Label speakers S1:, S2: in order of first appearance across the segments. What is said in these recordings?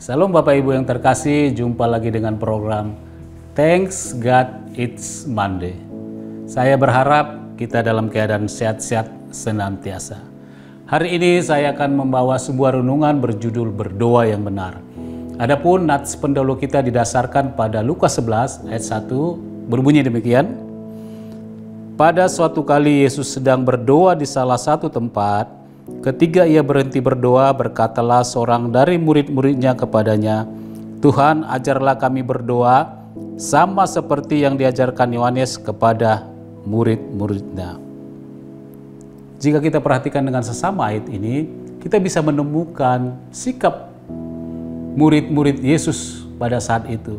S1: Salam Bapak Ibu yang terkasih, jumpa lagi dengan program Thanks God It's Monday. Saya berharap kita dalam keadaan sehat-sehat senantiasa. Hari ini saya akan membawa sebuah renungan berjudul Berdoa yang Benar. Adapun nats pendahulu kita didasarkan pada Lukas 11 ayat 1 berbunyi demikian. Pada suatu kali Yesus sedang berdoa di salah satu tempat. Ketika ia berhenti berdoa, berkatalah seorang dari murid-muridnya kepadanya, "Tuhan, ajarlah kami berdoa sama seperti yang diajarkan Yohanes kepada murid-muridnya." Jika kita perhatikan dengan sesama ayat ini, kita bisa menemukan sikap murid-murid Yesus pada saat itu.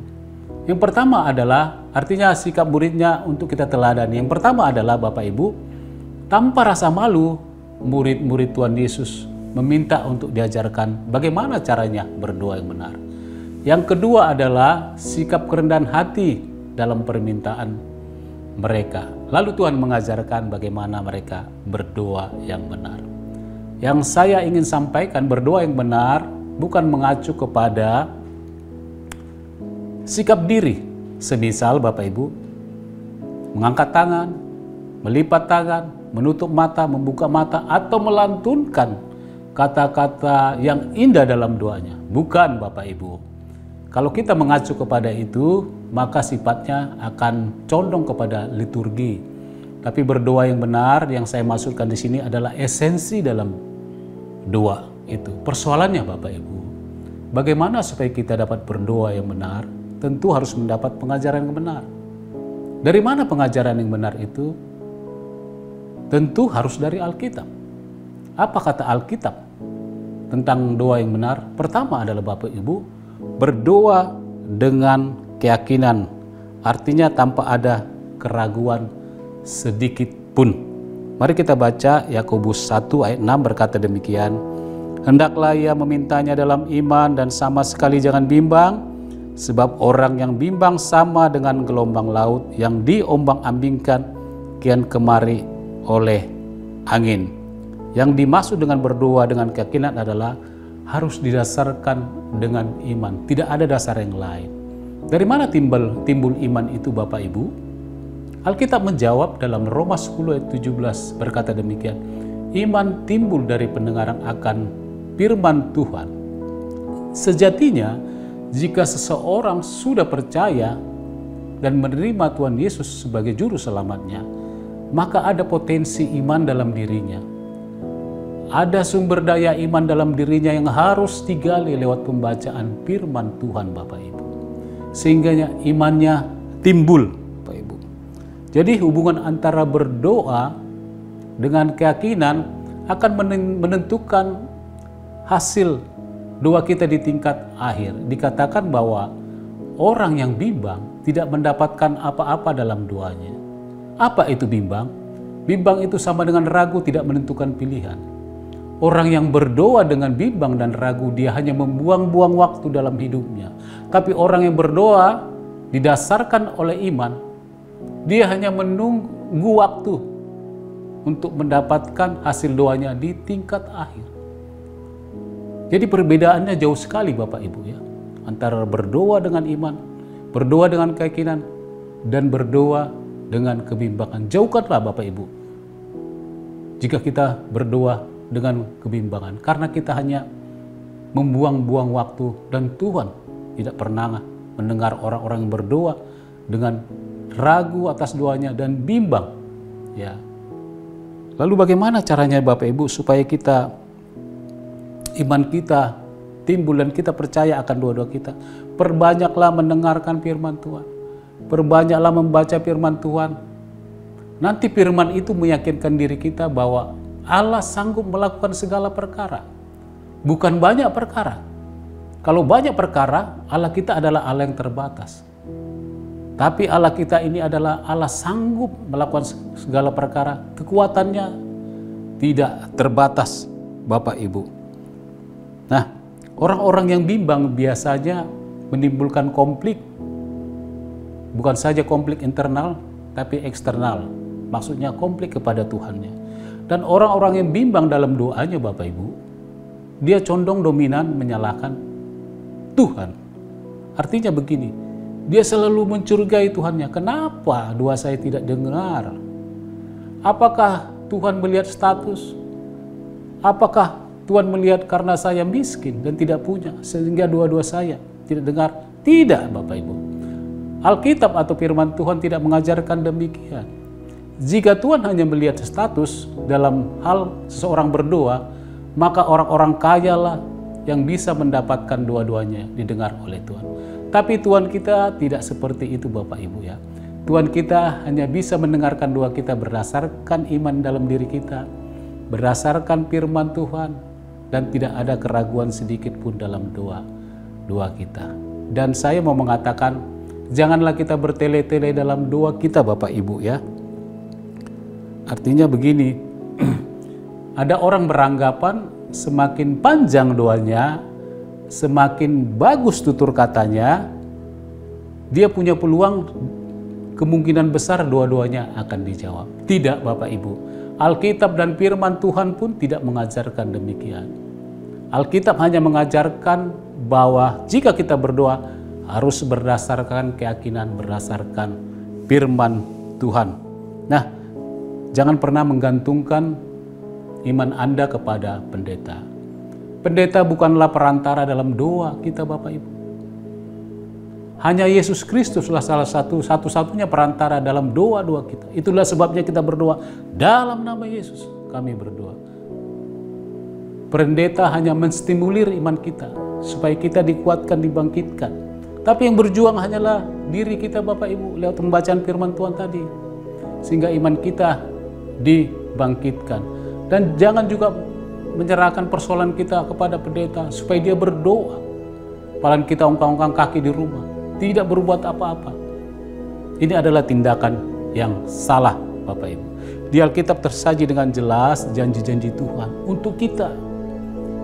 S1: Yang pertama adalah, artinya sikap muridnya untuk kita teladani. Yang pertama adalah Bapak Ibu, tanpa rasa malu, murid-murid Tuhan Yesus meminta untuk diajarkan bagaimana caranya berdoa yang benar. Yang kedua adalah sikap kerendahan hati dalam permintaan mereka. Lalu Tuhan mengajarkan bagaimana mereka berdoa yang benar. Yang saya ingin sampaikan, berdoa yang benar bukan mengacu kepada sikap diri. Semisal Bapak Ibu mengangkat tangan, melipat tangan, menutup mata, membuka mata, atau melantunkan kata-kata yang indah dalam doanya. Bukan Bapak Ibu. Kalau kita mengacu kepada itu, maka sifatnya akan condong kepada liturgi. Tapi berdoa yang benar yang saya maksudkan di sini adalah esensi dalam doa itu. Persoalannya Bapak Ibu, bagaimana supaya kita dapat berdoa yang benar? Tentu harus mendapat pengajaran yang benar. Dari mana pengajaran yang benar itu? Tentu harus dari Alkitab. Apa kata Alkitab tentang doa yang benar? Pertama adalah Bapak Ibu, berdoa dengan keyakinan. Artinya tanpa ada keraguan sedikit pun. Mari kita baca Yakobus 1 ayat 6 berkata demikian. Hendaklah ia memintanya dalam iman dan sama sekali jangan bimbang. Sebab orang yang bimbang sama dengan gelombang laut yang diombang-ambingkan kian kemari oleh angin. Yang dimaksud dengan berdoa dengan keyakinan adalah harus didasarkan dengan iman. Tidak ada dasar yang lain. Dari mana timbul iman itu Bapak Ibu? Alkitab menjawab dalam Roma 10 ayat 17 berkata demikian. Iman timbul dari pendengaran akan firman Tuhan. Sejatinya jika seseorang sudah percaya dan menerima Tuhan Yesus sebagai juru selamatnya, maka ada potensi iman dalam dirinya. Ada sumber daya iman dalam dirinya yang harus digali lewat pembacaan firman Tuhan Bapak Ibu. Sehingga imannya timbul Bapak Ibu. Jadi hubungan antara berdoa dengan keyakinan akan menentukan hasil doa kita di tingkat akhir. Dikatakan bahwa orang yang bimbang tidak mendapatkan apa-apa dalam doanya. Apa itu bimbang? Bimbang itu sama dengan ragu, tidak menentukan pilihan. Orang yang berdoa dengan bimbang dan ragu, dia hanya membuang-buang waktu dalam hidupnya. Tapi orang yang berdoa didasarkan oleh iman, dia hanya menunggu waktu untuk mendapatkan hasil doanya di tingkat akhir. Jadi perbedaannya jauh sekali Bapak Ibu ya, antara berdoa dengan iman, berdoa dengan keyakinan, dan berdoa dengan kebimbangan. Jauhkanlah Bapak Ibu jika kita berdoa dengan kebimbangan, karena kita hanya membuang-buang waktu dan Tuhan tidak pernah mendengar orang-orang yang berdoa dengan ragu atas doanya dan bimbang ya. Lalu bagaimana caranya Bapak Ibu supaya iman kita timbul dan kita percaya akan doa-doa kita? Perbanyaklah mendengarkan firman Tuhan. Perbanyaklah membaca firman Tuhan. Nanti firman itu meyakinkan diri kita bahwa Allah sanggup melakukan segala perkara. Bukan banyak perkara. Kalau banyak perkara, Allah kita adalah Allah yang terbatas. Tapi Allah kita ini adalah Allah sanggup melakukan segala perkara. Kekuatannya tidak terbatas Bapak Ibu. Nah, orang-orang yang bimbang biasanya menimbulkan konflik. Bukan saja konflik internal, tapi eksternal. Maksudnya konflik kepada Tuhannya. Dan orang-orang yang bimbang dalam doanya Bapak Ibu, dia condong dominan menyalahkan Tuhan. Artinya begini, dia selalu mencurigai Tuhannya. Kenapa doa saya tidak dengar? Apakah Tuhan melihat status? Apakah Tuhan melihat karena saya miskin dan tidak punya, sehingga doa-doa saya tidak dengar? Tidak, Bapak Ibu. Alkitab atau firman Tuhan tidak mengajarkan demikian. Jika Tuhan hanya melihat status dalam hal seseorang berdoa, maka orang-orang kaya lah yang bisa mendapatkan doa-doanya didengar oleh Tuhan. Tapi Tuhan kita tidak seperti itu, Bapak Ibu ya. Tuhan kita hanya bisa mendengarkan doa kita berdasarkan iman dalam diri kita, berdasarkan firman Tuhan, dan tidak ada keraguan sedikit pun dalam doa kita. Dan saya mau mengatakan, janganlah kita bertele-tele dalam doa kita, Bapak Ibu ya. Artinya begini, ada orang beranggapan semakin panjang doanya, semakin bagus tutur katanya, dia punya peluang kemungkinan besar doa-doanya akan dijawab. Tidak, Bapak Ibu. Alkitab dan firman Tuhan pun tidak mengajarkan demikian. Alkitab hanya mengajarkan bahwa jika kita berdoa harus berdasarkan keyakinan, berdasarkan firman Tuhan. Nah, jangan pernah menggantungkan iman Anda kepada pendeta. Pendeta bukanlah perantara dalam doa kita, Bapak Ibu. Hanya Yesus Kristuslah satu-satunya perantara dalam doa-doa kita. Itulah sebabnya kita berdoa dalam nama Yesus. Kami berdoa. Pendeta hanya menstimulir iman kita supaya kita dikuatkan, dibangkitkan. Tapi yang berjuang hanyalah diri kita, Bapak Ibu, lewat pembacaan firman Tuhan tadi, sehingga iman kita dibangkitkan. Dan jangan juga menyerahkan persoalan kita kepada pendeta supaya dia berdoa. Paling kita ongkang-ongkang kaki di rumah, tidak berbuat apa-apa. Ini adalah tindakan yang salah, Bapak Ibu. Di Alkitab tersaji dengan jelas janji-janji Tuhan untuk kita.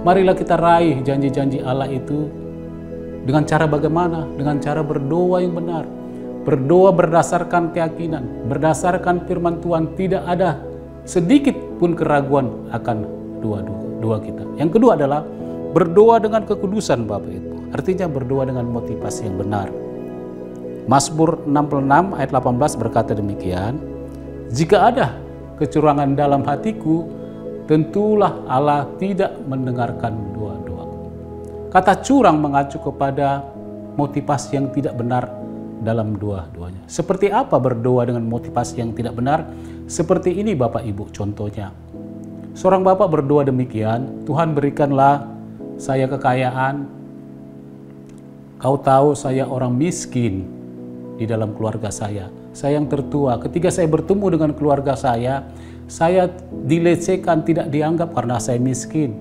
S1: Marilah kita raih janji-janji Allah itu dengan cara bagaimana? Dengan cara berdoa yang benar. Berdoa berdasarkan keyakinan, berdasarkan firman Tuhan, tidak ada sedikit pun keraguan akan doa kita. Yang kedua adalah berdoa dengan kekudusan, Bapak Ibu. Artinya berdoa dengan motivasi yang benar. Mazmur 66 ayat 18 berkata demikian, "Jika ada kecurangan dalam hatiku, tentulah Allah tidak mendengarkan doa-doaku." Kata curang mengacu kepada motivasi yang tidak benar dalam doa-doanya. Seperti apa berdoa dengan motivasi yang tidak benar? Seperti ini, Bapak Ibu, contohnya. Seorang bapak berdoa demikian, "Tuhan, berikanlah saya kekayaan. Kau tahu saya orang miskin di dalam keluarga saya. Saya yang tertua. Ketika saya bertemu dengan keluarga saya dilecehkan, tidak dianggap karena saya miskin.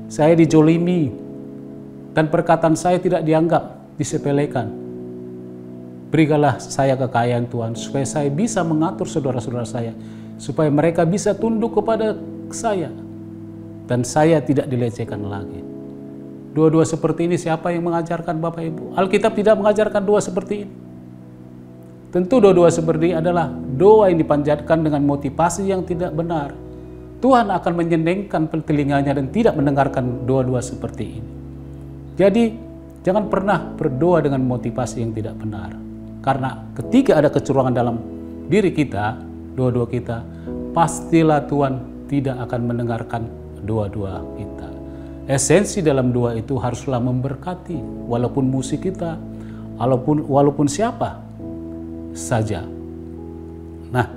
S1: Saya dijolimi dan perkataan saya tidak dianggap, disepelekan. Berikanlah saya kekayaan, Tuhan, supaya saya bisa mengatur saudara-saudara saya, supaya mereka bisa tunduk kepada saya dan saya tidak dilecehkan lagi." Doa-doa seperti ini siapa yang mengajarkan, Bapak Ibu? Alkitab tidak mengajarkan doa seperti ini. Tentu doa-doa seperti ini adalah doa yang dipanjatkan dengan motivasi yang tidak benar. Tuhan akan menyendengkan telinganya dan tidak mendengarkan doa-doa seperti ini. Jadi jangan pernah berdoa dengan motivasi yang tidak benar. Karena ketika ada kecurangan dalam diri kita, doa-doa kita, pastilah Tuhan tidak akan mendengarkan doa-doa kita. Esensi dalam doa itu haruslah memberkati, walaupun musuh kita, walaupun siapa saja. Nah,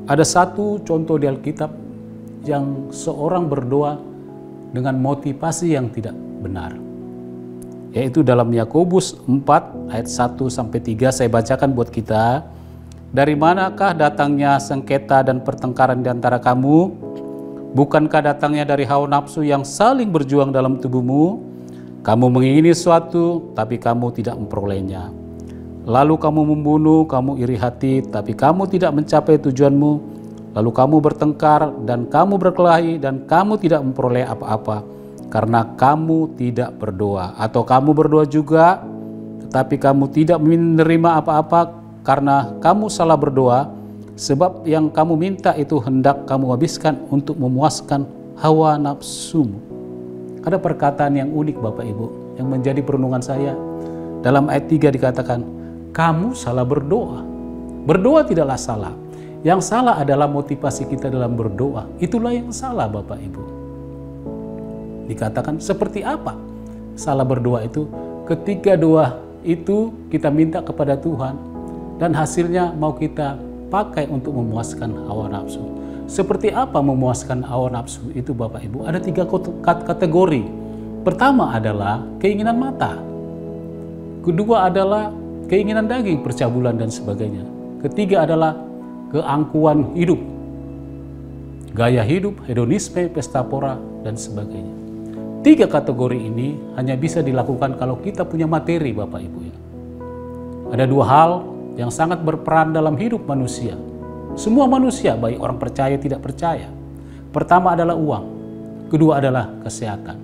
S1: ada satu contoh di Alkitab yang seorang berdoa dengan motivasi yang tidak benar, yaitu dalam Yakobus 4 ayat 1-3. Saya bacakan buat kita. "Dari manakah datangnya sengketa dan pertengkaran di antara kamu? Bukankah datangnya dari hawa nafsu yang saling berjuang dalam tubuhmu? Kamu mengingini sesuatu, tapi kamu tidak memperolehnya. Lalu kamu membunuh, kamu iri hati, tapi kamu tidak mencapai tujuanmu. Lalu kamu bertengkar dan kamu berkelahi dan kamu tidak memperoleh apa-apa, karena kamu tidak berdoa. Atau kamu berdoa juga, tetapi kamu tidak menerima apa-apa karena kamu salah berdoa, sebab yang kamu minta itu hendak kamu habiskan untuk memuaskan hawa nafsumu." Ada perkataan yang unik, Bapak Ibu. yang menjadi perenungan saya. Dalam ayat 3 dikatakan, kamu salah berdoa. Berdoa tidaklah salah. Yang salah adalah motivasi kita dalam berdoa. Itulah yang salah Bapak Ibu. Dikatakan seperti apa salah berdoa itu? Ketika doa itu kita minta kepada Tuhan dan hasilnya mau kita pakai untuk memuaskan hawa nafsu. Seperti apa memuaskan hawa nafsu itu Bapak Ibu? Ada 3 kategori. Pertama adalah keinginan mata. Kedua adalah keinginan daging, percabulan dan sebagainya. Ketiga adalah keangkuhan hidup, gaya hidup, hedonisme, pesta pora, dan sebagainya. 3 kategori ini hanya bisa dilakukan kalau kita punya materi Bapak Ibu ya. Ada 2 hal yang sangat berperan dalam hidup manusia. Semua manusia, baik orang percaya tidak percaya. Pertama adalah uang, kedua adalah kesehatan.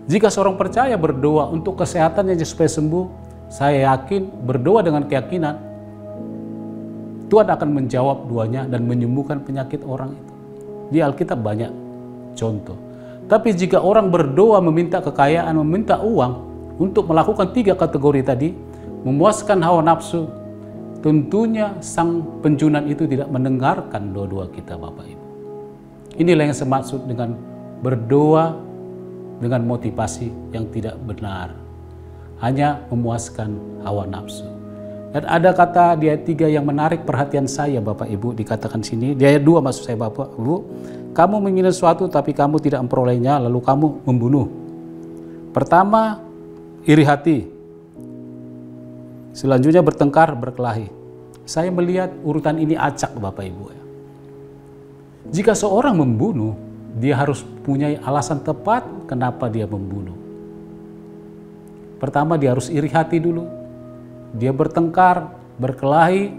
S1: Jika seorang percaya berdoa untuk kesehatannya supaya sembuh, saya yakin berdoa dengan keyakinan Tuhan akan menjawab doanya dan menyembuhkan penyakit orang itu. Di Alkitab banyak contoh. Tapi jika orang berdoa meminta kekayaan, meminta uang untuk melakukan 3 kategori tadi, memuaskan hawa nafsu, tentunya sang penjunan itu tidak mendengarkan doa-doa kita Bapak Ibu. Inilah yang saya maksud dengan berdoa dengan motivasi yang tidak benar. Hanya memuaskan hawa nafsu. Dan ada kata di ayat 3 yang menarik perhatian saya Bapak Ibu, dikatakan sini, di ayat 2 maksud saya Bapak Ibu, kamu menginginkan sesuatu tapi kamu tidak memperolehnya, lalu kamu membunuh. Pertama, iri hati. Selanjutnya bertengkar, berkelahi. Saya melihat urutan ini acak Bapak Ibu. Jika seorang membunuh, dia harus punya alasan tepat kenapa dia membunuh. Pertama, dia harus iri hati dulu. Dia bertengkar, berkelahi,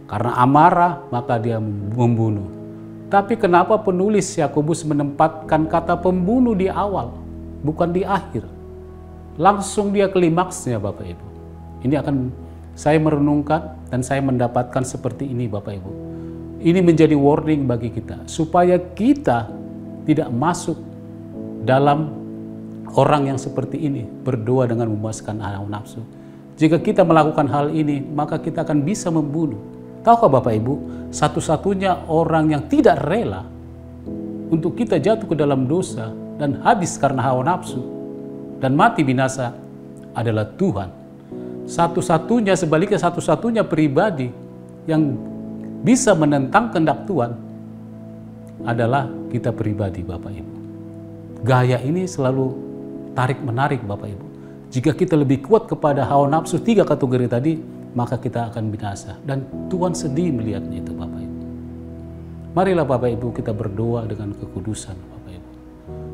S1: karena amarah maka dia membunuh. Tapi kenapa penulis Yakobus menempatkan kata pembunuh di awal, bukan di akhir? Langsung dia klimaksnya Bapak Ibu. Ini akan saya merenungkan dan saya mendapatkan seperti ini Bapak Ibu. Ini menjadi warning bagi kita, supaya kita tidak masuk dalam orang yang seperti ini, berdoa dengan memuaskan hawa nafsu. Jika kita melakukan hal ini, maka kita akan bisa membunuh. Tahukah Bapak Ibu, satu-satunya orang yang tidak rela untuk kita jatuh ke dalam dosa dan habis karena hawa nafsu dan mati binasa adalah Tuhan. Satu-satunya, sebaliknya satu-satunya pribadi yang bisa menentang kehendak Tuhan adalah kita pribadi Bapak Ibu. Gaya ini selalu tarik-menarik Bapak Ibu. Jika kita lebih kuat kepada hawa nafsu 3 kategori tadi, maka kita akan binasa. Dan Tuhan sedih melihatnya itu Bapak Ibu. Marilah Bapak Ibu kita berdoa dengan kekudusan Bapak Ibu.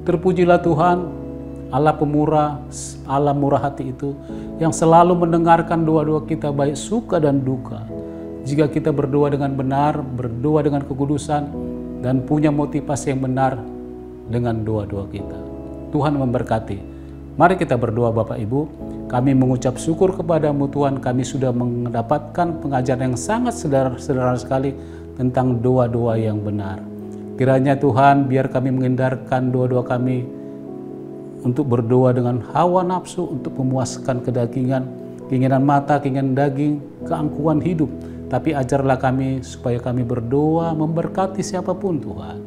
S1: Terpujilah Tuhan, Allah pemurah, Allah murah hati itu, yang selalu mendengarkan doa-doa kita baik suka dan duka. Jika kita berdoa dengan benar, berdoa dengan kekudusan, dan punya motivasi yang benar dengan doa-doa kita. Tuhan memberkati. Mari kita berdoa Bapak Ibu. Kami mengucap syukur kepadamu Tuhan, kami sudah mendapatkan pengajaran yang sangat sederhana sekali tentang doa-doa yang benar. Kiranya Tuhan biar kami menghindarkan doa-doa kami untuk berdoa dengan hawa nafsu, untuk memuaskan kedagingan, keinginan mata, keinginan daging, keangkuhan hidup. Tapi ajarlah kami supaya kami berdoa memberkati siapapun Tuhan.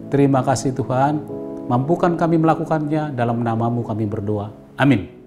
S1: Terima kasih Tuhan. Mampukan kami melakukannya, dalam namamu kami berdoa. Amin.